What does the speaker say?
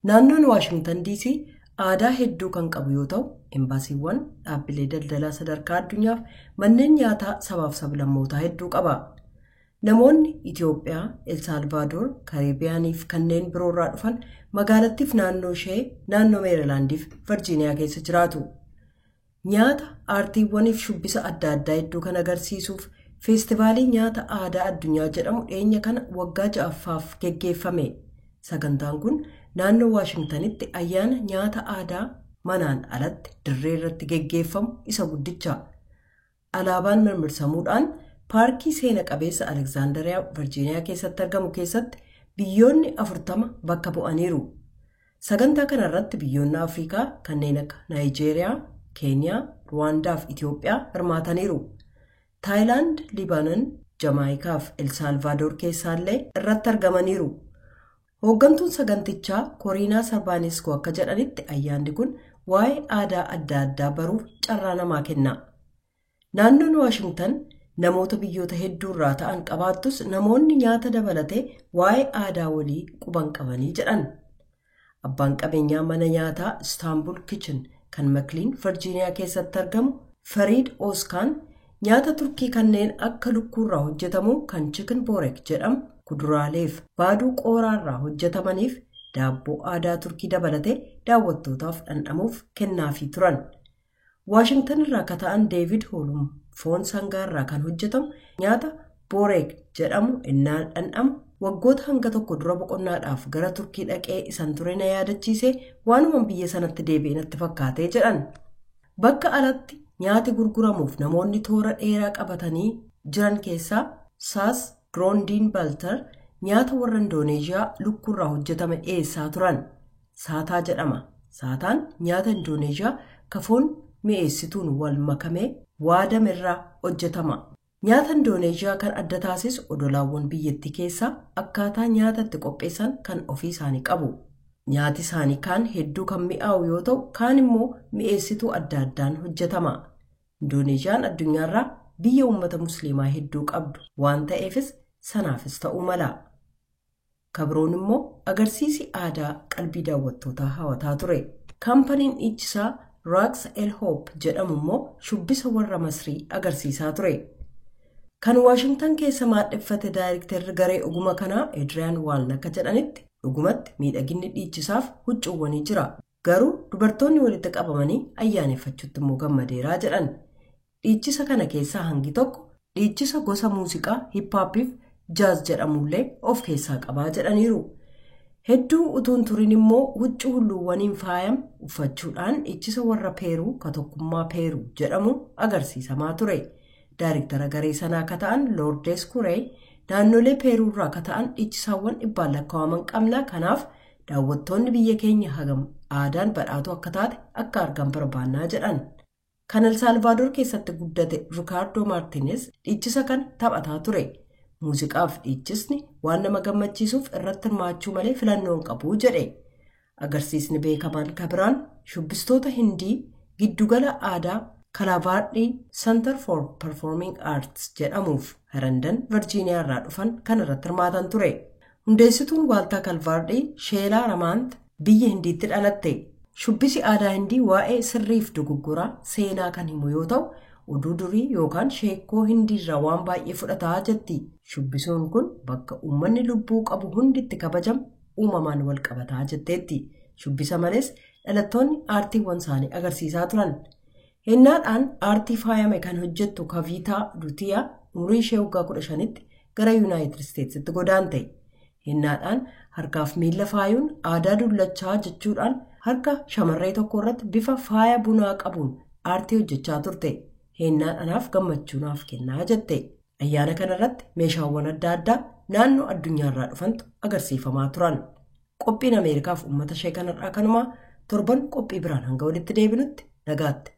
Naannoon Washington DC aadaa hedduu kan qabu yoo ta'u, embaasiiwwan, dhaabbilee daldalaa sadarkaa addunyaaf manneen nyaataa sabaaf sablammootaa hedduu qaba. Namoonni Itoophiyaa, El Salvaadoor, Karibiyaaniif kanneen biroorraa dhufan magaalattiif naannoo ishee naannoo Meerilaandiif Virjiiniyaa keessa jiraatu. Nyaata, aartiiwwaniif shubbisa adda addaa hedduu kan agarsiisuuf feestivaalii nyaata aadaa addunyaa jedhamu dhiyeenya kana waggaa 6ffaaf geggeeffame. Sagantaan kun naannoo Waashingtanitti ayyaana nyaata aadaa manaan alatti dirree irratti geggeeffamu isa guddicha. Alaabaan mirmirsamuudhaan paarkii seena qabeessa Aleksaandariyaa Virjiiniyaa keessatti argamu keessatti biyyoonni 40 bakka bu'aniiru. Sagantaa kana irratti biyyoonni Afrikaa kanneen akka Naayijeeriyaa, Keeniyaa, Ruwaandaa fi Itoophiyaa hirmaataniiru. Taayilaand, Libaanoon, Jamaayikaa fi El Salvaadoor keessaallee irratti argamaniiru. Hooggantuun sagantichaa Koriinaa Sarbaaneskoo akka jedhanitti ayyaanni kun waa'ee aadaa adda addaa baruuf carraa namaa kenna. Naannoon Waashingtan namoota biyyoota hedduurraa ta'an qabaattus namoonni nyaata dabalatee waa'ee aadaa walii quban qabanii jedhan. Abbaan qabeenyaa mana nyaataa Istaanbul Kitchen kan Makliin Virjiiniyaa keessatti argamu Fariid Ooskaan nyaata Turkii kanneen akka lukkuurraa hojjetamu kan Chicken Borek jedhamu kuduraaleef baaduu qooraarraa hojjetamaniif daabboo aadaa Turkii dabalatee daawwattootaaf dhandhamuuf kennaafii turan. Waashingtan irraa akka ta'an Deevid Hoolum foon sangaarraa kan hojjetamu nyaata Borek jedhamu innaan dhandhamu waggoota hanga tokko dura boqonnaadhaaf gara Turkii dhaqee isan ture na yaadachiisee waanuma biyya sanatti deebi'e natti fakkaatee jedhan. Bakka alatti nyaati gurguramuuf namoonni toora dheeraa qabatanii jiran keessaa Saas Groondiin Baltar nyaata warra Indooneeziyaa lukkuurraa hojjetame dhiyeessaa turan. Saataa jedhama. Saataan nyaata Indooneeziyaa kafoon mi'eessituun wal makamee waadamerraa hojjetama. Nyaata Indooneeziyaa kan adda taasisu odolaawwan biyyattii keessaa akkaataa nyaata itti qopheessan kan ofii isaanii qabu. Nyaati isaanii kaan hedduu kan mi'aawu yoo ta'u, kaan immoo mi'eessituu adda addaan hojjetama. Indoneeziyaan addunyaarraa biyya uummata musliimaa hedduu qabdu waan ta'eefis sanaafis ta'uu mala. Kabroon immoo agarsiisi aadaa qalbii daawwattootaa hawataa ture. Kaampaniin dhiichisaa Raqs El Hope jedhamu immoo shubbisa warra Masrii agarsiisaa ture. Kan Waashingtan keessa maadheffate daayirektarri garee oguma kanaa Adriyaan Waaln akka jedhanitti dhugumatti miidhaginni dhiichisaaf huccuuwwanii jira. Garuu dubartoonni walitti qabamanii ayyaaneffachuutti immoo gammadeeraa jedhan. Dhiichisa kana keessaa hangi tokko dhiichisa gosa muuziqaa hip-hoppiif jaaz jedhamullee of keessaa qabaa jedhaniiru. Hedduu utuun turin immoo huccuu hulluuwwaniin faayam uffachuudhaan dhiichisa warra Peeruu ka tokkummaa Peeruu jedhamu agarsiisamaa ture. Daayirektara garee sanaa akka ta'an Lourdes Curey naannolee Peeruurraa akka ta'an dhiichisaawwan dhibbaan lakkaa'aman qabna. Kanaaf daawwattoonni biyya keenya hagam aadaan badhaatu akka taate akka argan barbaannaa jedhan. Kan El Salvaadoor keessatti guddate Ricardo Martinez dhiichisa kan taphataa ture. Muuziqaaf dhiichisni waan nama gammachiisuuf irratti hirmaachuu malee filannoon qabu jedhe. Agarsiisni beekamaan kabiraan shubbistoota Hindii giddugala aadaa Kalavaardii Center for Performing Arts jedhamuuf Harandan Virjiiniyaa irraa dhufan kan irratti hirmaatan ture. Hundeessituun waaltaa Kalavaardii Sheelaa Ramaant biyya Hindiitti dhalatte. Shubbisi aadaa Hindii waa'ee sirriif dogoggoraa seenaa kan himu yoo ta'u, oduu durii yookaan sheekoo Hindiirraa waan baay'ee fudhataa jetti. Shubbisuun kun bakka uummanni lubbuu qabu hundi itti kabajamu uumamaan wal qabataa jetteetti. Shubbisa malees dhalattoonni aartiiwwan isaanii agarsiisaa turan. Hennaadhaan aartii faayame kan hojjettu Kaviitaa Dutiyaa umurii ishee waggaa 15tti gara Yuunaayitid Isteetsitti godaante. Hennaadhaan harkaaf miila faayuun aadaa dullachaa jechuudhaan harka shamarree tokko irratti bifa faaya bunaa qabuun aartii hojjechaa turte. Hennaadhaanaaf gammachuunaaf kennaa jette. Ayyaana kanarratti meeshaawwan adda addaa naannoo addunyaarraa dhufantu agarsiifamaa turan. Qophiin Ameerikaaf uummata ishee kanarraa kanumaa torban qophii biraan hanga walitti deebinutti nagaatti.